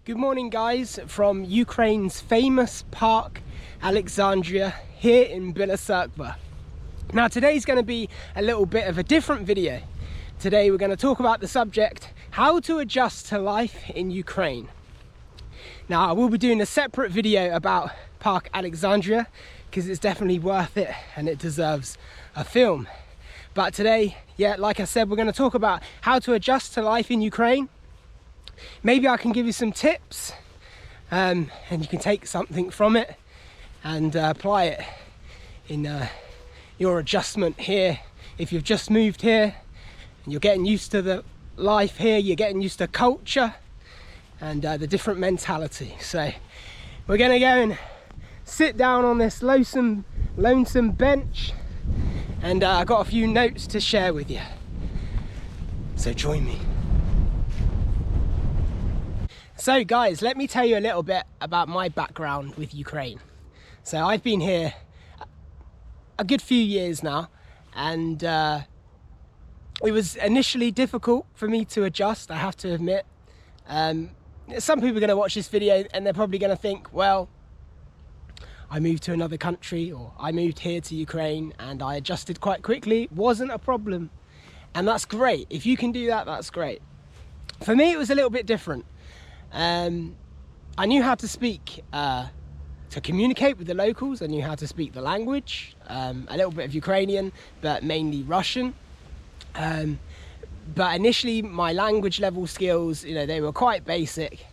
Good morning guys, from Ukraine's famous park, Alexandria, here in Bielortsikva. Now today's going to be a little bit of a different video. Today we're going to talk about the subject, how to adjust to life in Ukraine. Now I will be doing a separate video about Park Alexandria because it's definitely worth it and it deserves a film. But today, yeah, like I said, we're going to talk about how to adjust to life in Ukraine. Maybe I can give you some tips and you can take something from it and apply it in your adjustment here. If you've just moved here and you're getting used to the life here, you're getting used to culture and the different mentality. So we're going to go and sit down on this lonesome bench, and I've got a few notes to share with you. So join me. So guys, let me tell you a little bit about my background with Ukraine. So I've been here a good few years now, and it was initially difficult for me to adjust, I have to admit. Some people are going to watch this video and they're probably going to think, well, I moved to another country, or I moved here to Ukraine and I adjusted quite quickly. Wasn't a problem. And that's great. If you can do that, that's great. For me, it was a little bit different. I knew how to speak, to communicate with the locals. I knew how to speak the language, a little bit of Ukrainian, but mainly Russian. But initially my language level skills, they were quite basic,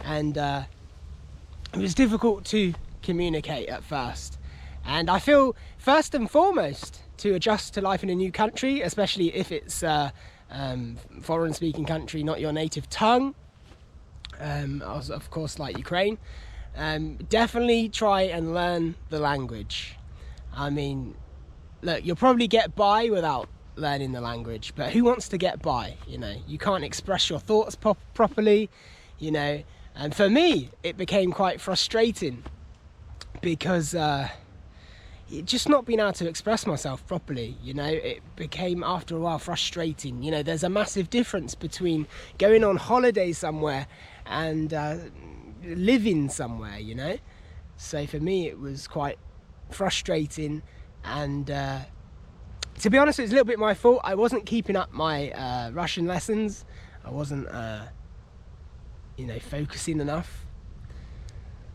and it was difficult to communicate at first. And I feel first and foremost to adjust to life in a new country, especially if it's a foreign speaking country, not your native tongue, of course, like Ukraine, definitely try and learn the language. I mean, look, you'll probably get by without learning the language, but who wants to get by? You can't express your thoughts properly, and for me it became quite frustrating because just not being able to express myself properly, it became after a while frustrating. There's a massive difference between going on holiday somewhere and living somewhere, so for me it was quite frustrating. And to be honest, it's a little bit my fault. I wasn't keeping up my Russian lessons. I wasn't focusing enough.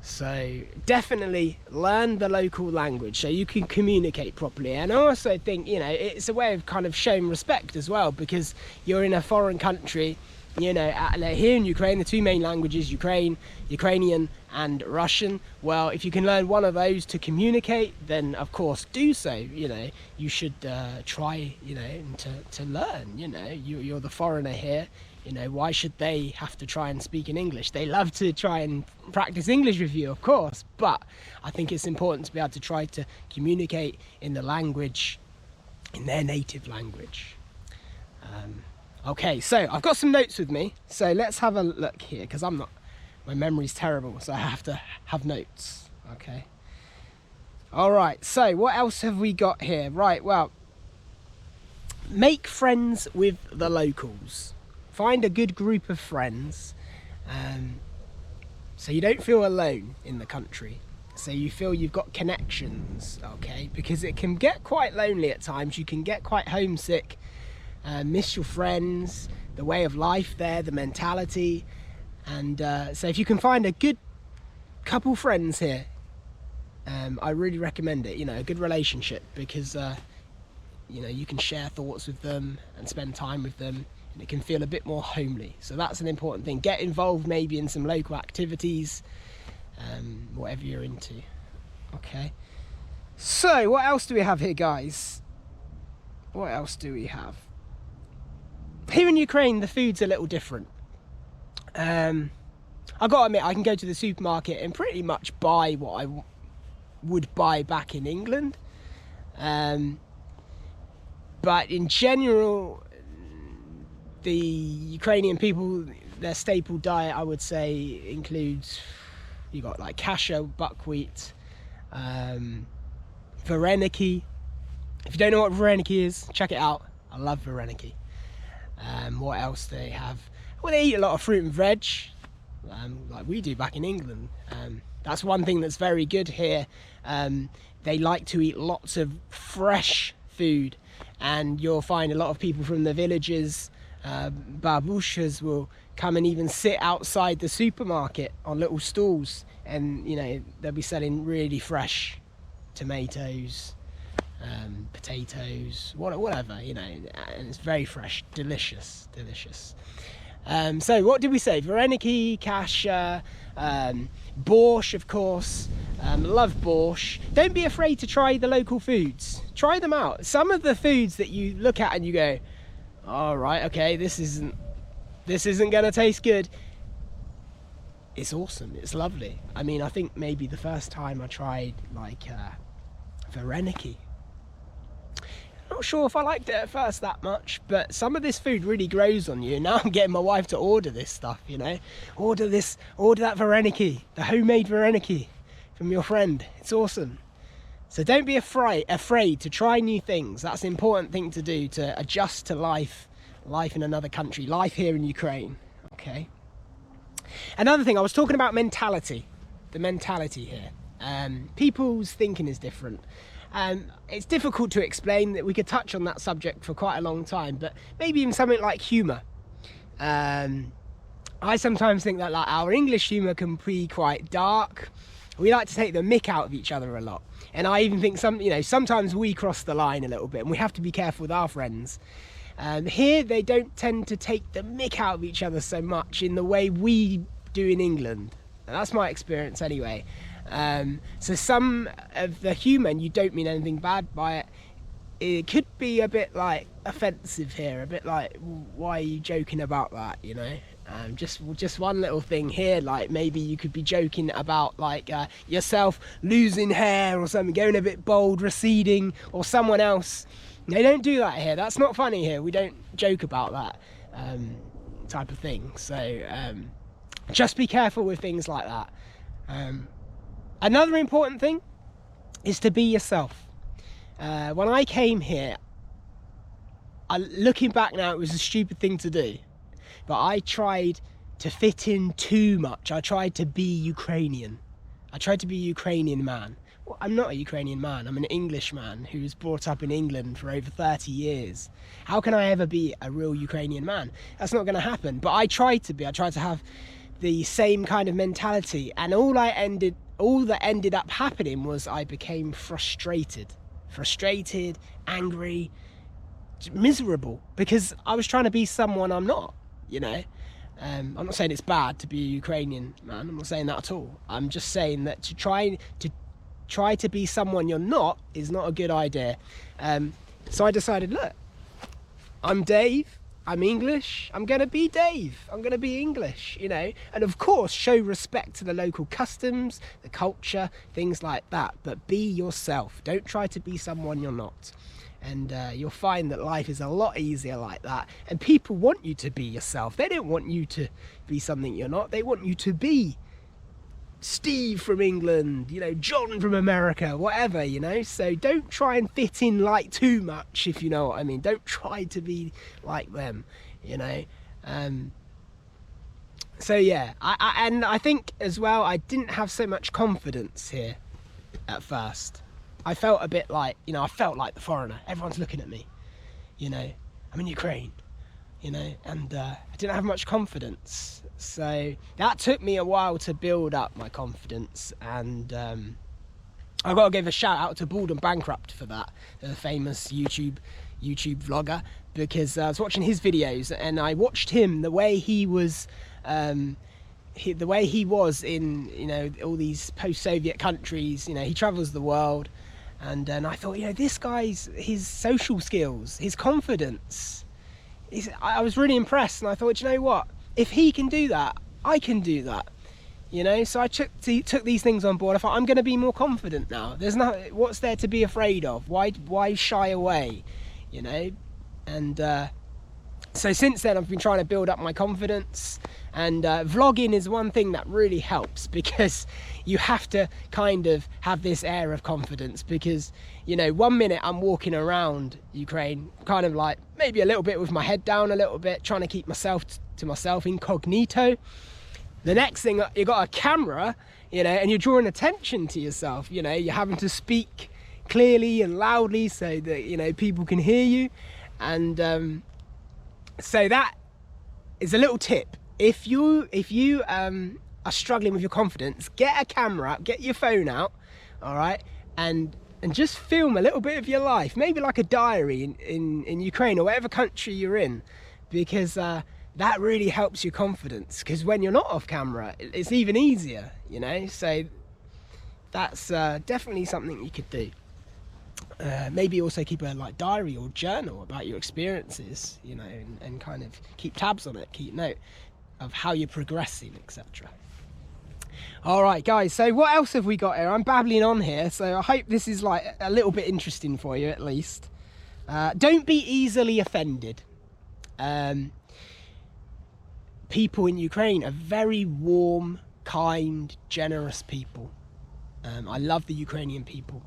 So definitely learn the local language so you can communicate properly. And I also think, it's a way of kind of showing respect as well, because you're in a foreign country. Here in Ukraine, the two main languages, Ukrainian and Russian. Well, if you can learn one of those to communicate, then of course do so. You should try, to learn. You're the foreigner here. Why should they have to try and speak in English? They love to try and practice English with you, of course, but I think it's important to be able to try to communicate in the language, in their native language. Okay, so I've got some notes with me, so let's have a look here, because my memory's terrible, so I have to have notes. Okay. All right, so what else have we got here? Right, well, make friends with the locals. Find a good group of friends, so you don't feel alone in the country. So you feel you've got connections, okay? Because it can get quite lonely at times. You can get quite homesick, miss your friends, the way of life there, the mentality. And so if you can find a good couple friends here, I really recommend it, a good relationship, because you can share thoughts with them and spend time with them, and it can feel a bit more homely. So that's an important thing. Get involved maybe in some local activities, whatever you're into. Okay, so what else do we have here, guys? What else do we have? Here in Ukraine, the food's a little different. I've got to admit, I can go to the supermarket and pretty much buy what I would buy back in England. But in general, the Ukrainian people, their staple diet, I would say, includes, you got like kasha, buckwheat, vareniki. If you don't know what vareniki is, check it out. I love vareniki. What else do they have? Well, they eat a lot of fruit and veg. like we do back in England. That's one thing that's very good here. They like to eat lots of fresh food, and you'll find a lot of people from the villages, babushas, will come and even sit outside the supermarket on little stalls, and you know, they'll be selling really fresh tomatoes, potatoes, whatever, you know, and it's very fresh, delicious. So what did we say? Vareniki, kasha, borscht, of course. Love borscht. Don't be afraid to try the local foods. Try them out. Some of the foods that you look at and you go, all right, okay, this isn't gonna taste good. It's awesome. It's lovely. I mean, I think maybe the first time I tried like vareniki, not sure if I liked it at first that much, but some of this food really grows on you. Now I'm getting my wife to order this stuff, you know. Order that vareniki, the homemade vareniki from your friend. It's awesome. So don't be afraid to try new things. That's an important thing to do, to adjust to life in another country, life here in Ukraine, okay? Another thing, I was talking about mentality, the mentality here. People's thinking is different. It's difficult to explain. That we could touch on that subject for quite a long time, but maybe even something like humour. I sometimes think that like our English humour can be quite dark. We like to take the mick out of each other a lot, and I even think sometimes we cross the line a little bit, and we have to be careful with our friends. Here they don't tend to take the mick out of each other so much in the way we do in England. And that's my experience anyway. So some of the humour, and you don't mean anything bad by it, it could be a bit like offensive here, a bit like, why are you joking about that, you know? Just one little thing here, like maybe you could be joking about like yourself losing hair or something, going a bit bald, receding, or someone else. They don't do that here. That's not funny here. We don't joke about that type of thing. So just be careful with things like that. Another important thing is to be yourself. When I came here, looking back now, it was a stupid thing to do, but I tried to fit in too much. I tried to be Ukrainian. I tried to be a Ukrainian man. Well, I'm not a Ukrainian man. I'm an English man who was brought up in England for over 30 years. How can I ever be a real Ukrainian man? That's not going to happen. But I tried to be. I tried to have the same kind of mentality, and all that ended up happening was I became frustrated, angry, miserable, because I was trying to be someone I'm not, you know. I'm not saying it's bad to be a Ukrainian man. I'm not saying that at all. I'm just saying that to try to be someone you're not is not a good idea. So I decided, look, I'm Dave, I'm English, I'm going to be Dave, I'm going to be English, you know, and of course show respect to the local customs, the culture, things like that, but be yourself. Don't try to be someone you're not. And you'll find that life is a lot easier like that. And people want you to be yourself. They don't want you to be something you're not. They want you to be Steve from England, you know, John from America, whatever, you know. So don't try and fit in like too much, if you know what I mean. Don't try to be like them, you know. So yeah, I think as well, I didn't have so much confidence here at first. I felt a bit like, you know, I felt like the foreigner. Everyone's looking at me, you know. I'm in Ukraine, you know, and I didn't have much confidence. So that took me a while to build up my confidence, and I've got to give a shout out to Bald and Bankrupt for that, the famous YouTube vlogger, because I was watching his videos and I watched him, the way he was in, you know, all these post-Soviet countries. You know, he travels the world. And I thought, you know, this guy's, his social skills, his confidence, I was really impressed. And I thought, you know what, if he can do that, I can do that, you know. So I took these things on board. I thought, I'm going to be more confident now. There's what's there to be afraid of? Why shy away, you know? And so since then, I've been trying to build up my confidence. And vlogging is one thing that really helps, because you have to kind of have this air of confidence, because, you know, one minute I'm walking around Ukraine kind of like maybe a little bit with my head down a little bit, trying to keep myself to myself, incognito. The next thing, you got a camera, you know, and you're drawing attention to yourself. You know, you're having to speak clearly and loudly so that, you know, people can hear you. And so that is a little tip. If you are struggling with your confidence, get a camera out, get your phone out, all right, and just film a little bit of your life, maybe like a diary in Ukraine or whatever country you're in, because that really helps your confidence, because when you're not off camera, it's even easier, you know. So that's definitely something you could do. Maybe also keep a diary or journal about your experiences, you know, and kind of keep tabs on it, keep note of how you're progressing, etc. All right, guys, so what else have we got here? I'm babbling on here, so I hope this is like a little bit interesting for you at least. Don't be easily offended. People in Ukraine are very warm, kind, generous people. I love the Ukrainian people.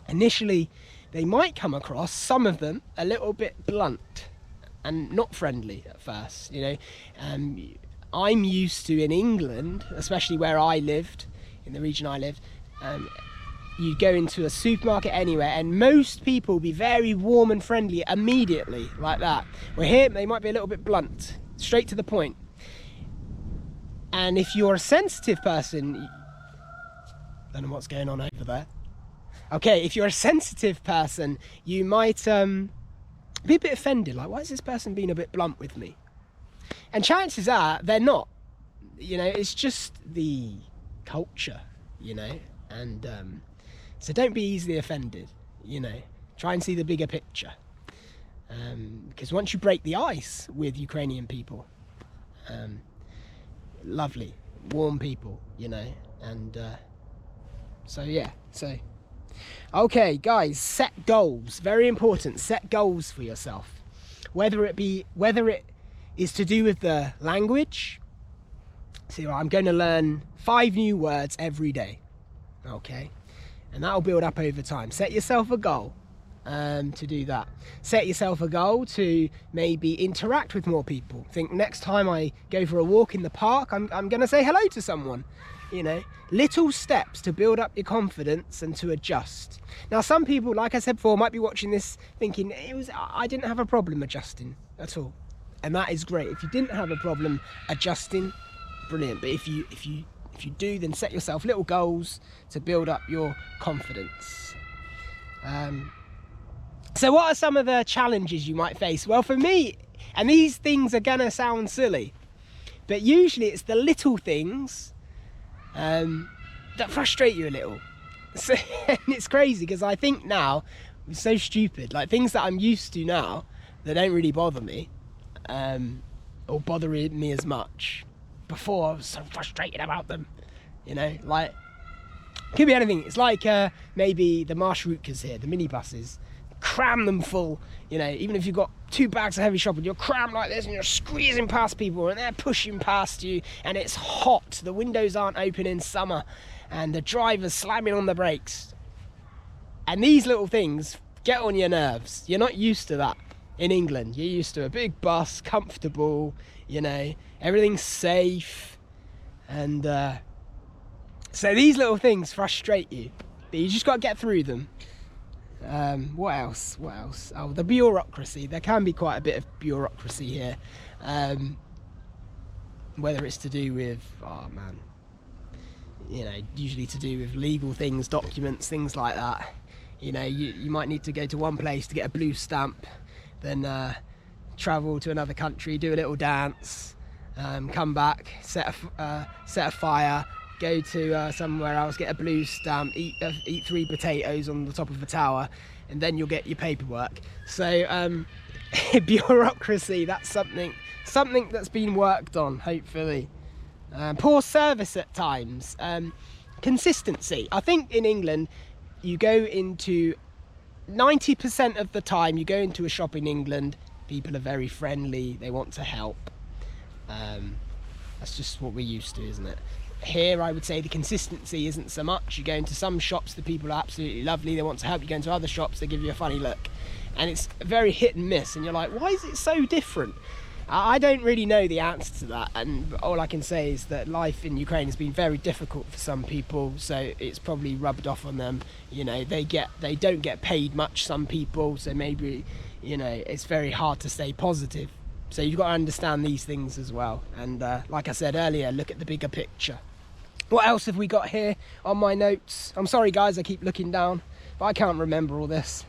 Initially, they might come across, some of them, a little bit blunt and not friendly at first, you know. I'm used to, in England, especially where I lived, in the region I lived, you go into a supermarket anywhere and most people will be very warm and friendly immediately, like that. Where here, they might be a little bit blunt, straight to the point. And if you're a sensitive person, I don't know what's going on over there. Okay, if you're a sensitive person, you might be a bit offended, like, why is this person being a bit blunt with me? And chances are they're not, you know, it's just the culture, you know. And so don't be easily offended, you know, try and see the bigger picture, because once you break the ice with Ukrainian people, lovely, warm people, you know. And so yeah, so okay, guys, set goals. Very important. Set goals for yourself, whether it is to do with the language. So I'm going to learn 5 new words every day, okay, and that'll build up over time. Set yourself a goal to do that. Set yourself a goal to maybe interact with more people. Think, next time I go for a walk in the park, I'm going to say hello to someone. You know, little steps to build up your confidence and to adjust. Now, some people, like I said before, might be watching this thinking, I didn't have a problem adjusting at all. And that is great. If you didn't have a problem adjusting, brilliant. But if you do, then set yourself little goals to build up your confidence. So what are some of the challenges you might face? Well, for me, and these things are gonna sound silly, but usually it's the little things that frustrate you a little. So, and it's crazy because I think now, it's so stupid, like things that I'm used to now that don't really bother me, or bother me as much. Before I was so frustrated about them, you know, like, could be anything. It's like maybe the marshrutkas here, the minibuses, cram them full, you know, even if you've got 2 bags of heavy shopping, you're crammed like this and you're squeezing past people and they're pushing past you and it's hot, the windows aren't open in summer and the driver's slamming on the brakes. And these little things get on your nerves. You're not used to that in England. You're used to a big bus, comfortable, you know, everything's safe. And so these little things frustrate you, but you just got to get through them. What else? Oh, the bureaucracy. There can be quite a bit of bureaucracy here. Whether it's to do with, oh man, you know, usually to do with legal things, documents, things like that. You know, you might need to go to one place to get a blue stamp, then travel to another country, do a little dance, come back, set a fire, go to somewhere else, get a blue stamp, eat 3 potatoes on the top of a tower, and then you'll get your paperwork. So bureaucracy, that's something that's been worked on, hopefully. Poor service at times. Consistency. I think in England, you go into 90% of the time, you go into a shop in England, people are very friendly, they want to help. That's just what we're used to, isn't it? Here, I would say the consistency isn't so much. You go into some shops, the people are absolutely lovely, they want to help. You go into other shops, they give you a funny look. And it's very hit and miss, and you're like, why is it so different? I don't really know the answer to that, and all I can say is that life in Ukraine has been very difficult for some people, so it's probably rubbed off on them. You know, they don't get paid much, some people, so maybe, you know, it's very hard to stay positive. So you've got to understand these things as well, and like I said earlier, look at the bigger picture. What else have we got here on my notes? I'm sorry guys, I keep looking down, but I can't remember all this.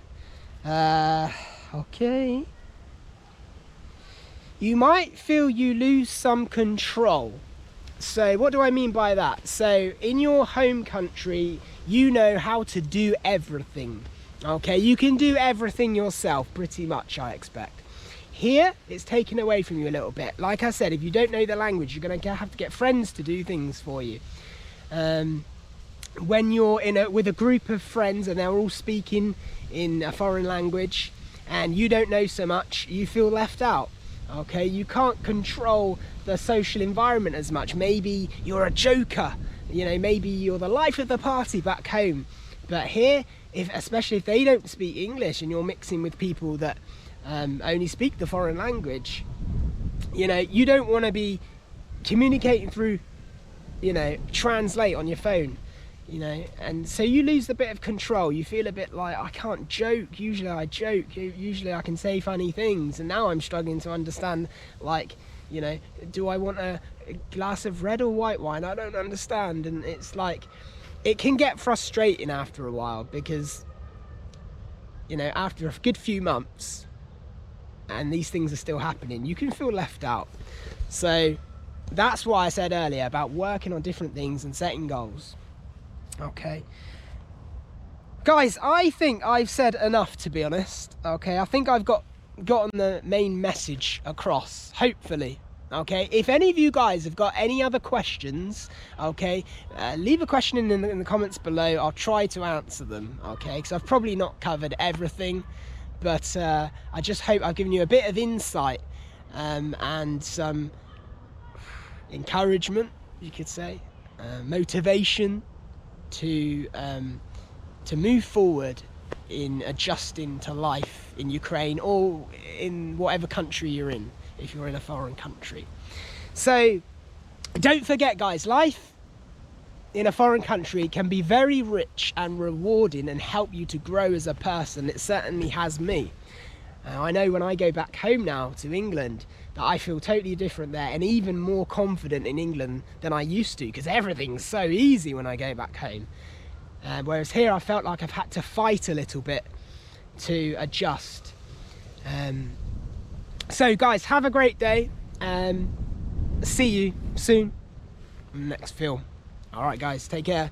Okay. You might feel you lose some control. So what do I mean by that? So in your home country, you know how to do everything. Okay, you can do everything yourself, pretty much, I expect. Here, it's taken away from you a little bit. Like I said, if you don't know the language, you're going to have to get friends to do things for you. When you're with a group of friends and they're all speaking in a foreign language and you don't know so much, you feel left out. Okay, you can't control the social environment as much. Maybe you're a joker, you know, maybe you're the life of the party back home. But here, especially if they don't speak English and you're mixing with people that only speak the foreign language, you know, you don't want to be communicating through, you know, translate on your phone. You know, and so you lose a bit of control. You feel a bit like, I can't joke. Usually I joke, usually I can say funny things, and now I'm struggling to understand, like, you know, do I want a glass of red or white wine? I don't understand. And it's like, it can get frustrating after a while, because, you know, after a good few months and these things are still happening, you can feel left out. So that's why I said earlier about working on different things and setting goals. Okay, guys, I think I've said enough, to be honest. Okay, I think I've gotten the main message across, hopefully. Okay, if any of you guys have got any other questions, okay, leave a question in the comments below. I'll try to answer them, okay, because I've probably not covered everything, but I just hope I've given you a bit of insight and some encouragement, you could say, motivation to move forward in adjusting to life in Ukraine or in whatever country you're in, if you're in a foreign country. So don't forget, guys, life in a foreign country can be very rich and rewarding and help you to grow as a person. It certainly has me. I know when I go back home now to England that I feel totally different there, and even more confident in England than I used to, because everything's so easy when I go back home. Whereas here I felt like I've had to fight a little bit to adjust. So guys, have a great day. See you soon in the next film. Alright guys, take care.